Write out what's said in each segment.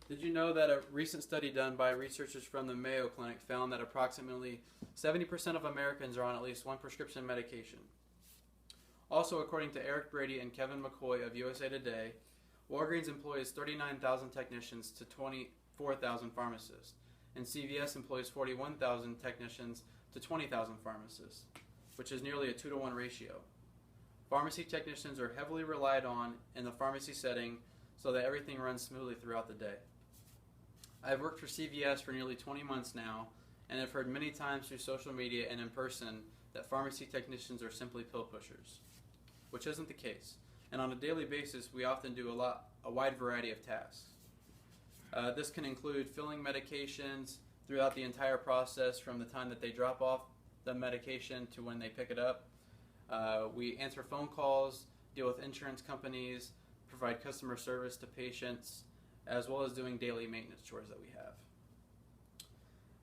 Did you know that a recent study done by researchers from the Mayo Clinic found that approximately 70% of Americans are on at least one prescription medication? Also, according to Eric Brady and Kevin McCoy of USA Today, Walgreens employs 39,000 technicians to 24,000 pharmacists, and CVS employs 41,000 technicians to 20,000 pharmacists, which is nearly a 2-to-1 ratio. Pharmacy technicians are heavily relied on in the pharmacy setting so that everything runs smoothly throughout the day. I've worked for CVS for nearly 20 months now, and have heard many times through social media and in person that pharmacy technicians are simply pill pushers, which isn't the case. And on a daily basis, we often do a wide variety of tasks. This can include filling medications throughout the entire process, from the time that they drop off the medication to when they pick it up. We answer phone calls, deal with insurance companies, provide customer service to patients, as well as doing daily maintenance chores that we have.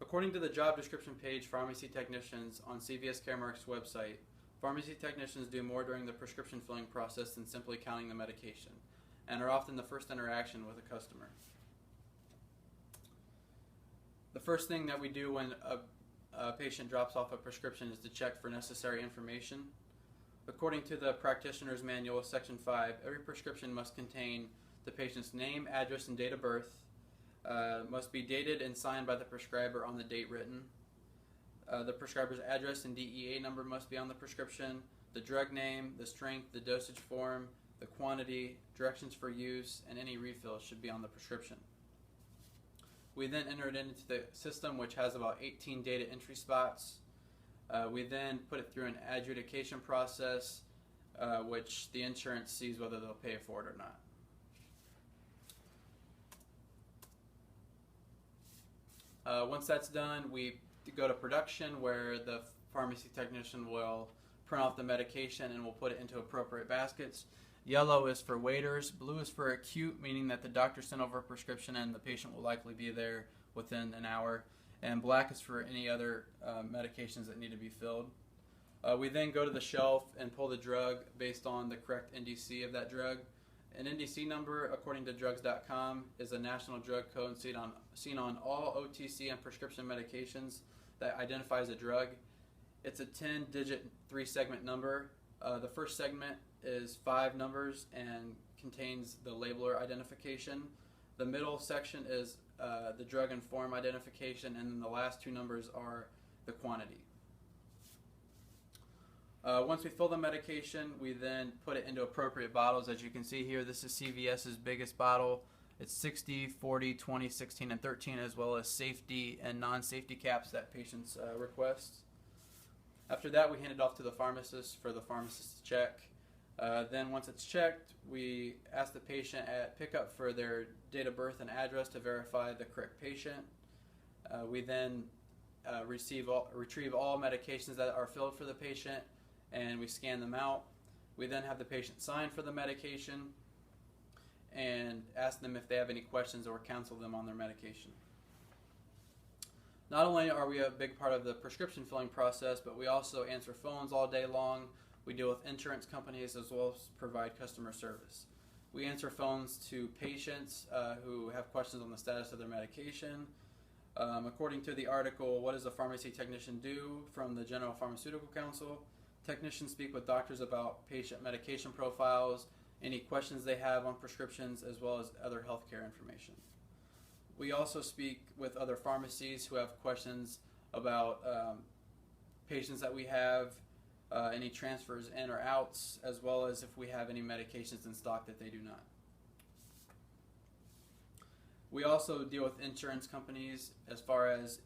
According to the job description page, Pharmacy Technicians on CVS Caremark's website, pharmacy technicians do more during the prescription filling process than simply counting the medication, and are often the first interaction with a customer. The first thing that we do when a patient drops off a prescription is to check for necessary information. According to the Practitioner's Manual, Section 5, every prescription must contain the patient's name, address, and date of birth, must be dated and signed by the prescriber on the date written. The prescriber's address and DEA number must be on the prescription, the drug name, the strength, the dosage form, the quantity, directions for use, and any refills should be on the prescription. We then enter it into the system, which has about 18 data entry spots. We then put it through an adjudication process, which the insurance sees whether they'll pay for it or not. Once that's done, we go to production, where the pharmacy technician will print off the medication and we'll put it into appropriate baskets. Yellow is for waiters, blue is for acute, meaning that the doctor sent over a prescription and the patient will likely be there within an hour, and black is for any other medications that need to be filled. We then go to the shelf and pull the drug based on the correct NDC of that drug. An NDC number, according to drugs.com, is a national drug code seen on all OTC and prescription medications that identifies a drug. It's a 10-digit 3-segment number. The first segment is 5 numbers and contains the labeler identification. The middle section is the drug and form identification, and then the last 2 numbers are the quantity. Once we fill the medication, we then put it into appropriate bottles. As you can see here, this is CVS's biggest bottle. It's 60, 40, 20, 16, and 13, as well as safety and non-safety caps that patients request. After that, we hand it off to the pharmacist for the pharmacist to check. Then once it's checked, we ask the patient at pickup for their date of birth and address to verify the correct patient. We then retrieve all medications that are filled for the patient, and we scan them out. We then have the patient sign for the medication and ask them if they have any questions, or counsel them on their medication. Not only are we a big part of the prescription filling process, but we also answer phones all day long. We deal with insurance companies as well as provide customer service. We answer phones to patients who have questions on the status of their medication. According to the article, What Does a Pharmacy Technician Do? From the General Pharmaceutical Council, technicians speak with doctors about patient medication profiles, any questions they have on prescriptions, as well as other healthcare information. We also speak with other pharmacies who have questions about patients that we have, any transfers in or outs, as well as if we have any medications in stock that they do not. We also deal with insurance companies as far as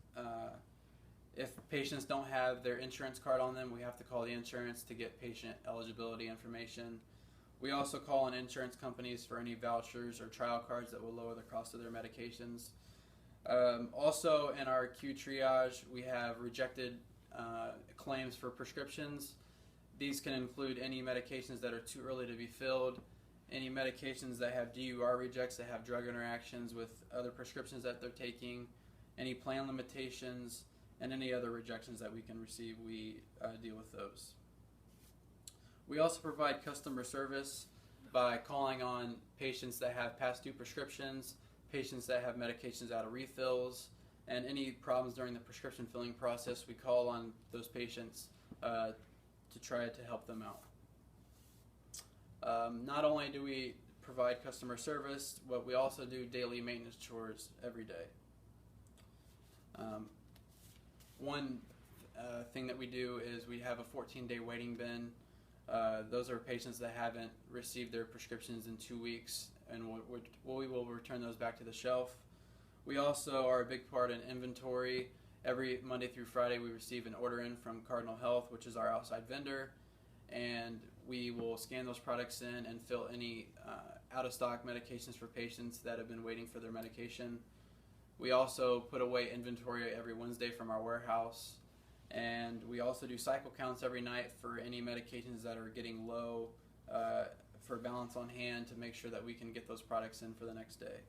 if patients don't have their insurance card on them, we have to call the insurance to get patient eligibility information. We also call on insurance companies for any vouchers or trial cards that will lower the cost of their medications. Also, in our queue triage, we have rejected claims for prescriptions. These can include any medications that are too early to be filled, any medications that have DUR rejects, that have drug interactions with other prescriptions that they're taking, any plan limitations, and any other rejections that we can receive. We deal with those. We also provide customer service by calling on patients that have past due prescriptions, patients that have medications out of refills, and any problems during the prescription filling process, we call on those patients to try to help them out. Not only do we provide customer service, but we also do daily maintenance chores every day. One thing that we do is we have a 14-day waiting bin. Those are patients that haven't received their prescriptions in 2 weeks, and we will return those back to the shelf. We also are a big part in inventory. Every Monday through Friday we receive an order in from Cardinal Health, which is our outside vendor, and we will scan those products in and fill any out-of-stock medications for patients that have been waiting for their medication. We also put away inventory every Wednesday from our warehouse, and we also do cycle counts every night for any medications that are getting low for balance on hand to make sure that we can get those products in for the next day.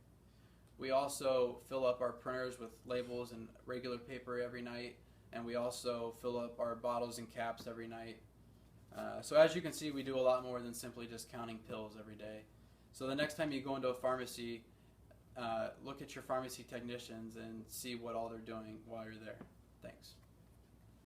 We also fill up our printers with labels and regular paper every night, and we also fill up our bottles and caps every night. So as you can see, we do a lot more than simply just counting pills every day. So the next time you go into a pharmacy, look at your pharmacy technicians and see what all they're doing while you're there. Thanks.